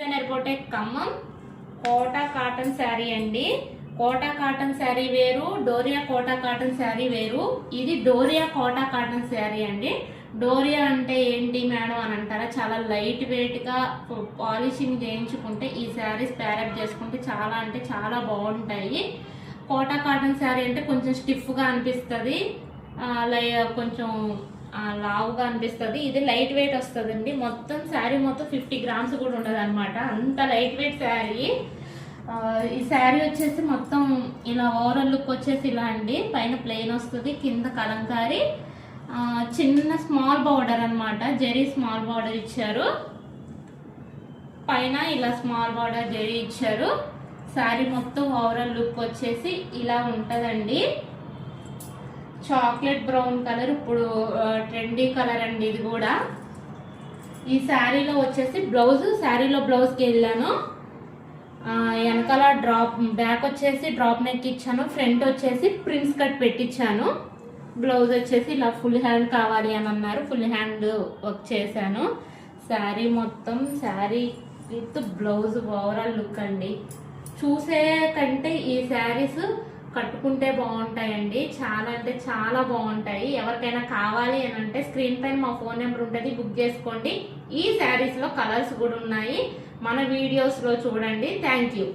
Airport Khammam Kota cotton sari అండి. Kota cotton sari వేరు, doria quota cotton sari వేరు. ఇది డోరియా కోటా కాటన్ శారీ అండి. డోరియా అంటే ఏంటి మేడం అని అంటారా? చాలా లైట్ వెయిట్ గా పాలిషింగ్ చేయించుకుంటే ఈ శారీస్ ప్యారప్ చేసుకుంటే చాలా అంటే చాలా బాగుంటాయి. కోటా కాటన్ శారీ అంటే కొంచెం స్టిఫ్ గా అనిపిస్తుంది, కొంచెం లావుగా అనిపిస్తుంది. ఇది లైట్ వెయిట్ వస్తుందండి. మొత్తం శారీ మొత్తం 50 గ్రామ్స్ కూడా ఉండదు అనమాట, అంత లైట్ వెయిట్ శారీ. ఈ శారీ వచ్చేసి మొత్తం ఇలా ఓవరాల్ లుక్ వచ్చేసి ఇలా అండి. పైన ప్లెయిన్ వస్తుంది, కింద కలంకారీ చిన్న స్మాల్ బార్డర్ అనమాట, జరీ స్మాల్ బార్డర్ ఇచ్చారు. పైన ఇలా స్మాల్ బార్డర్ జరీ ఇచ్చారు. శారీ మొత్తం ఓవరాల్ లుక్ వచ్చేసి ఇలా ఉంటదండి. చాక్లెట్ బ్రౌన్ కలర్ ఇప్పుడు ట్రెండీ కలర్ అండి ఇది కూడా. ఈ శారీలో వచ్చేసి బ్లౌజ్, శారీలో బ్లౌజ్కి వెళ్ళాను. వెనకాల బ్యాక్ వచ్చేసి డ్రాప్ నెక్ ఇచ్చాను, ఫ్రంట్ వచ్చేసి ప్రిన్స్ కట్ పెట్టించాను. బ్లౌజ్ వచ్చేసి ఇలా ఫుల్ హ్యాండ్ కావాలి అని అన్నారు, ఫుల్ హ్యాండ్ వర్క్ చేశాను. శారీ మొత్తం sari with blouse overall look అండి. చూసే కంటే ఈ శారీస్ కట్టుకుంటే బాగుంటాయండి, చాలా అంటే చాలా బాగుంటాయి. ఎవరికైనా కావాలి అని అంటే స్క్రీన్ పైన మా ఫోన్ నెంబర్ ఉంటుంది, బుక్ చేసుకోండి. ఈ శారీస్ లో కలర్స్ కూడా ఉన్నాయి, మన వీడియోస్ లో చూడండి. Thank you.